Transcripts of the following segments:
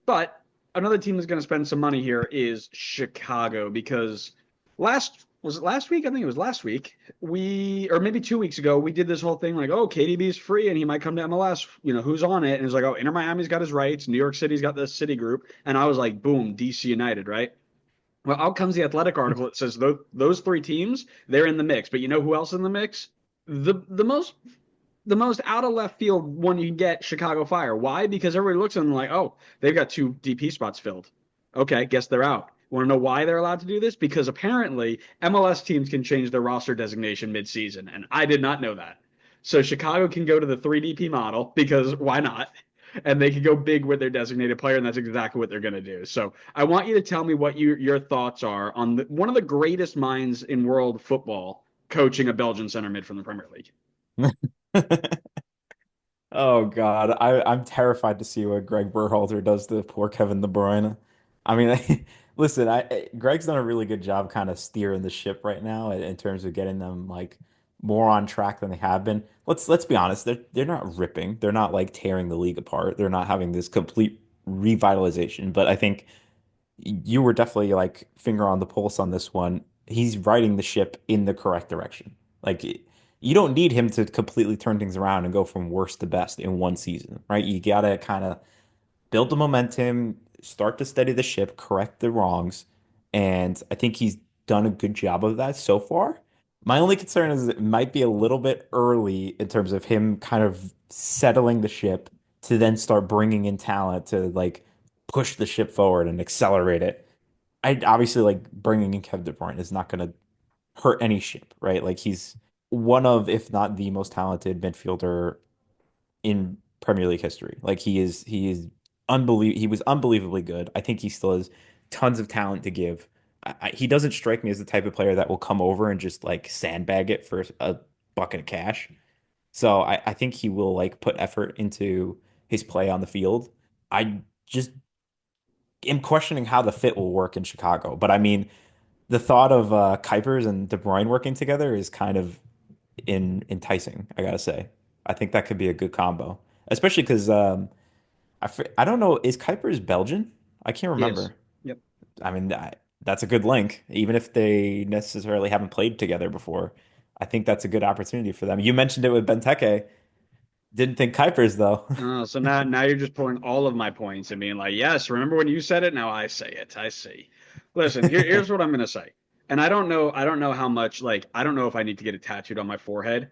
But another team that's going to spend some money here is Chicago because was it last week? I think it was last week. Or maybe 2 weeks ago, we did this whole thing like, oh, KDB's free and he might come to MLS. Who's on it? And it's like, oh, Inter Miami's got his rights. New York City's got the City Group. And I was like, boom, DC United, right? Well, out comes the Athletic article. It says those three teams, they're in the mix. But you know who else is in the mix? The most out of left field one you can get, Chicago Fire. Why? Because everybody looks at them like, oh, they've got two DP spots filled. Okay, guess they're out. Want to know why they're allowed to do this? Because apparently MLS teams can change their roster designation mid-season, and I did not know that. So Chicago can go to the 3DP model because why not? And they can go big with their designated player, and that's exactly what they're going to do. So I want you to tell me what your thoughts are on one of the greatest minds in world football coaching a Belgian center mid from the Premier League. Oh God, I'm terrified to see what Greg Berhalter does to poor Kevin De Bruyne. I mean, listen, Greg's done a really good job kind of steering the ship right now in terms of getting them like more on track than they have been. Let's be honest, they're not ripping, they're not like tearing the league apart, they're not having this complete revitalization. But I think you were definitely like finger on the pulse on this one. He's riding the ship in the correct direction. Like you don't need him to completely turn things around and go from worst to best in one season, right? You gotta kind of build the momentum, start to steady the ship, correct the wrongs, and I think he's done a good job of that so far. My only concern is it might be a little bit early in terms of him kind of settling the ship to then start bringing in talent to like push the ship forward and accelerate it. I obviously like bringing in Kevin De Bruyne is not going to hurt any ship, right? Like he's one of, if not the most talented midfielder in Premier League history. Like he is unbelievable. He was unbelievably good. I think he still has tons of talent to give. He doesn't strike me as the type of player that will come over and just like sandbag it for a bucket of cash. So I think he will like put effort into his play on the field. I just am questioning how the fit will work in Chicago. But I mean, the thought of Kuipers and De Bruyne working together is kind of enticing, I gotta say. I think that could be a good combo, especially because I don't know, is Kuipers Belgian? I can't He is. remember. Yep. I mean, that's a good link, even if they necessarily haven't played together before. I think that's a good opportunity for them. You mentioned it with Benteke. Didn't think Kuipers though. So now you're just pulling all of my points and being like, yes, remember when you said it? Now I say it. I see. Listen, here's what I'm gonna say. And I don't know how much, like, I don't know if I need to get it tattooed on my forehead.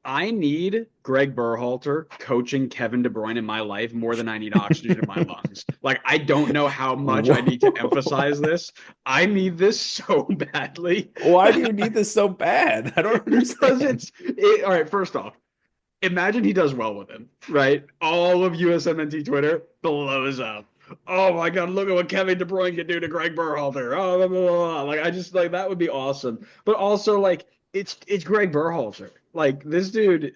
I need Greg Berhalter coaching Kevin De Bruyne in my life more than I need oxygen in my lungs. Like, I don't know how much I need to Whoa. emphasize this. I need this so badly. Why do you need this so bad? I don't Because understand. all right, first off, imagine he does well with him, right? All of USMNT Twitter blows up. Oh my God, look at what Kevin De Bruyne can do to Greg Berhalter. Oh, blah, blah, blah. Like, I just like that would be awesome. But also, like, it's Greg Berhalter. Like, this dude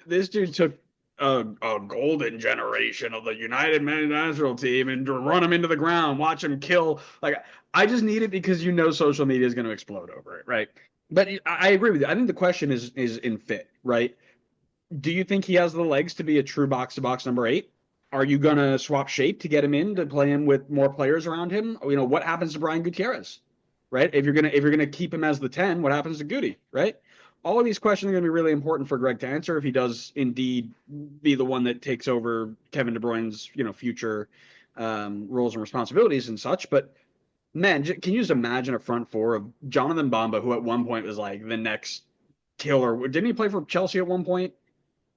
took a golden generation of the United men's national team and run him into the ground, watch him kill. Like, I just need it because social media is going to explode over it, right? But I agree with you. I think the question is in fit, right? Do you think he has the legs to be a true box to box number eight? Are you gonna swap shape to get him in to play him with more players around him? What happens to Brian Gutierrez, right? If you're gonna keep him as the 10, what happens to Goody, right? All of these questions are gonna be really important for Greg to answer if he does indeed be the one that takes over Kevin De Bruyne's future roles and responsibilities and such. But man, can you just imagine a front four of Jonathan Bamba, who at one point was like the next killer? Didn't he play for Chelsea at one point?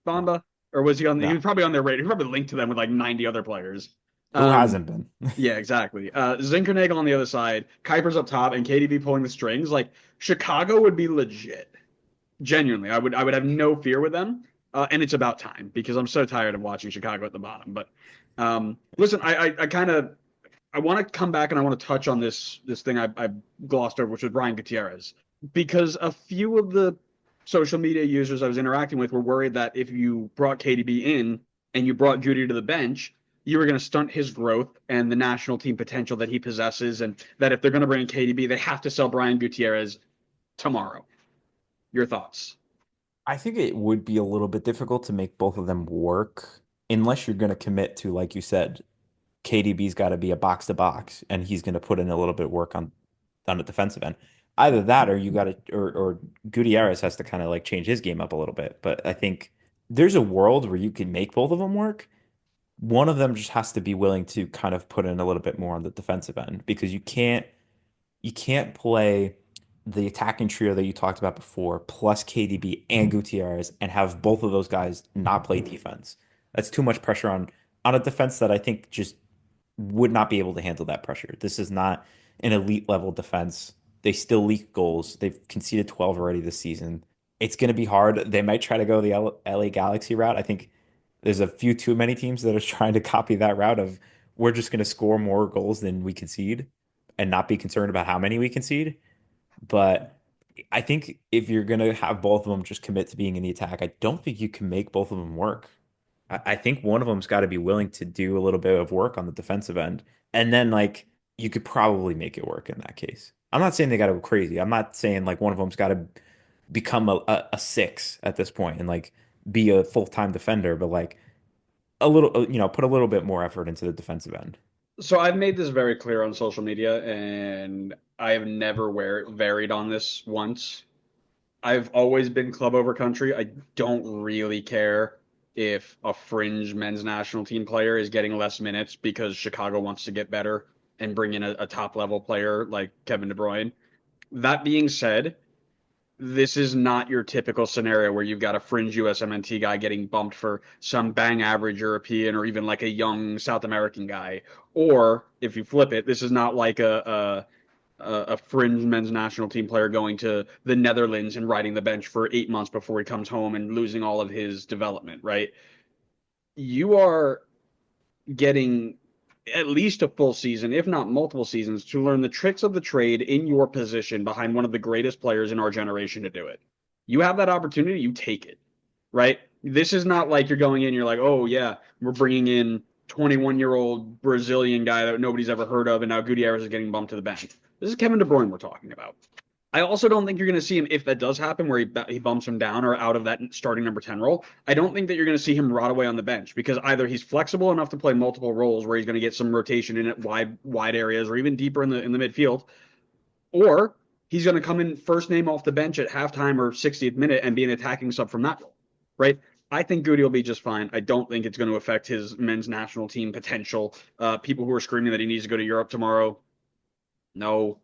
No, Bamba, or was he on? He no. was probably on their radar. He was probably linked to them with like 90 other players. Who Um, hasn't been? yeah, exactly. Zinkernagel on the other side, Kuipers up top, and KDB pulling the strings. Like Chicago would be legit. Genuinely, I would have no fear with them. And it's about time because I'm so tired of watching Chicago at the bottom. But listen, I kind of I want to come back and I want to touch on this thing I glossed over, which was Brian Gutierrez, because a few of the social media users I was interacting with were worried that if you brought KDB in and you brought Goody to the bench, you were going to stunt his growth and the national team potential that he possesses, and that if they're going to bring in KDB, they have to sell Brian Gutierrez tomorrow. Your thoughts? I think it would be a little bit difficult to make both of them work unless you're going to commit to, like you said, KDB's got to be a box to box, and he's going to put in a little bit of work on the defensive end. Either that, or you got to, or Gutierrez has to kind of like change his game up a little bit. But I think there's a world where you can make both of them work. One of them just has to be willing to kind of put in a little bit more on the defensive end because you can't play the attacking trio that you talked about before, plus KDB and Gutierrez, and have both of those guys not play defense. That's too much pressure on a defense that I think just would not be able to handle that pressure. This is not an elite level defense. They still leak goals. They've conceded 12 already this season. It's going to be hard. They might try to go the LA Galaxy route. I think there's a few too many teams that are trying to copy that route of we're just going to score more goals than we concede and not be concerned about how many we concede. But I think if you're going to have both of them just commit to being in the attack, I don't think you can make both of them work. I think one of them's got to be willing to do a little bit of work on the defensive end. And then, like, you could probably make it work in that case. I'm not saying they got to go crazy. I'm not saying, like, one of them's got to become a six at this point and, like, be a full-time defender, but, like, a little, put a little bit more effort into the defensive end. So I've made this very clear on social media, and I have never varied on this once. I've always been club over country. I don't really care if a fringe men's national team player is getting less minutes because Chicago wants to get better and bring in a top level player like Kevin De Bruyne. That being said, this is not your typical scenario where you've got a fringe USMNT guy getting bumped for some bang average European or even like a young South American guy. Or if you flip it, this is not like a fringe men's national team player going to the Netherlands and riding the bench for 8 months before he comes home and losing all of his development, right? You are getting at least a full season, if not multiple seasons, to learn the tricks of the trade in your position behind one of the greatest players in our generation to do it. You have that opportunity, you take it, right? This is not like you're going in, you're like, oh, yeah, we're bringing in 21-year-old Brazilian guy that nobody's ever heard of, and now Gutierrez is getting bumped to the bench. This is Kevin De Bruyne we're talking about. I also don't think you're going to see him, if that does happen, where he bumps him down or out of that starting number 10 role. I don't think that you're going to see him rot away on the bench because either he's flexible enough to play multiple roles where he's going to get some rotation in at wide areas or even deeper in the midfield, or he's going to come in first name off the bench at halftime or 60th minute and be an attacking sub from that role, right? I think Goody will be just fine. I don't think it's going to affect his men's national team potential. People who are screaming that he needs to go to Europe tomorrow, no.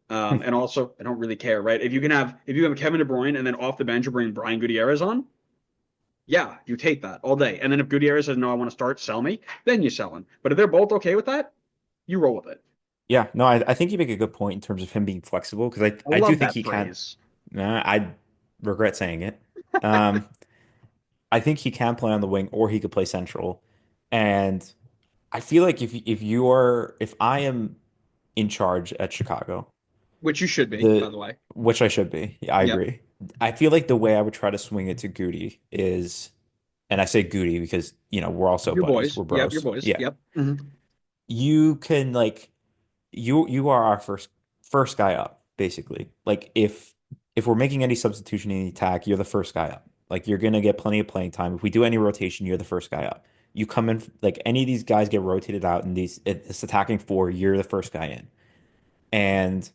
And also, I don't really care, right? If you have Kevin De Bruyne and then off the bench you bring Brian Gutierrez on, yeah, you take that all day. And then if Gutierrez says no, I want to start, sell me, then you sell him. But if they're both okay with that, you roll with it. Yeah, no, I think you make a good point in terms of him being flexible because I I do love think that he can. phrase. Nah, I regret saying it. Um, I think he can play on the wing or he could play central. And I feel like if I am in charge at Chicago, Which you should be, by the the way. which I should be, yeah, I Yep. agree. I feel like the way I would try to swing it to Goody is, and I say Goody because we're also Your buddies, boys. we're Yep, your bros. boys. Yeah, Yep. Mm-hmm. you can like you are our first guy up, basically. Like if we're making any substitution in the attack, you're the first guy up. Like you're gonna get plenty of playing time. If we do any rotation, you're the first guy up. You come in like any of these guys get rotated out in this attacking four, you're the first guy in. And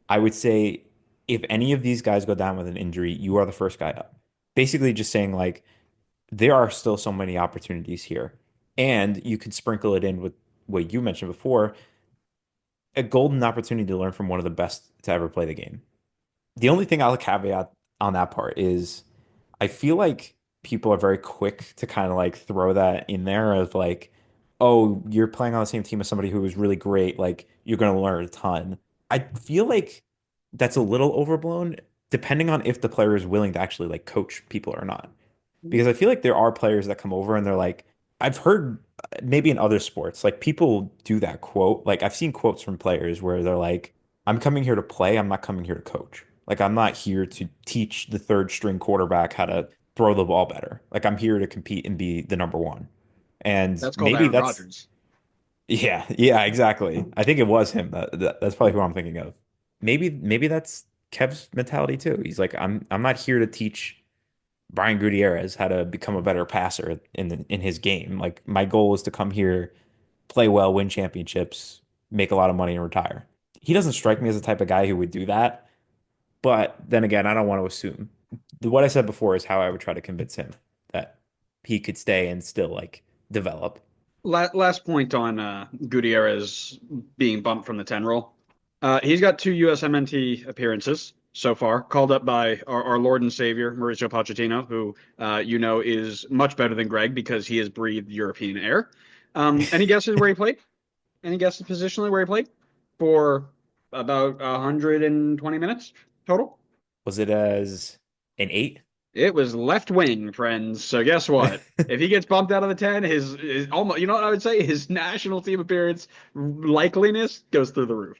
I would say if any of these guys go down with an injury, you are the first guy up. Basically just saying like there are still so many opportunities here. And you could sprinkle it in with what you mentioned before, a golden opportunity to learn from one of the best to ever play the game. The only thing I'll caveat on that part is I feel like people are very quick to kind of like throw that in there of like, oh, you're playing on the same team as somebody who was really great, like you're going to learn a ton. I feel like that's a little overblown, depending on if the player is willing to actually like coach people or not. Because I feel like there are players that come over and they're like, I've heard maybe in other sports, like people do that quote. Like I've seen quotes from players where they're like, I'm coming here to play, I'm not coming here to coach. Like I'm not here to teach the third string quarterback how to throw the ball better. Like I'm here to compete and be the number one. And That's called maybe Aaron that's Rodgers. yeah, yeah, exactly. I think it was him. That's probably who I'm thinking of. Maybe that's Kev's mentality too. He's like, I'm not here to teach Brian Gutierrez how to become a better passer in his game. Like my goal is to come here play well, win championships, make a lot of money, and retire. He doesn't strike me as the type of guy who would do that. But then again, I don't want to assume. What I said before is how I would try to convince him that he could stay and still like develop. Last point on Gutierrez being bumped from the 10 role. He's got two USMNT appearances so far, called up by our Lord and Savior, Mauricio Pochettino, who is much better than Greg because he has breathed European air. Any guesses where he played? Any guesses positionally where he played? For about 120 minutes total? Was it as an eight? It was left wing, friends. So guess what? If he gets bumped out of the 10, his almost, you know what I would say? His national team appearance likeliness goes through the roof.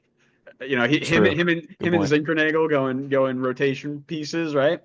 Him and True. him and Good him and point. Zinkernagel going rotation pieces, right?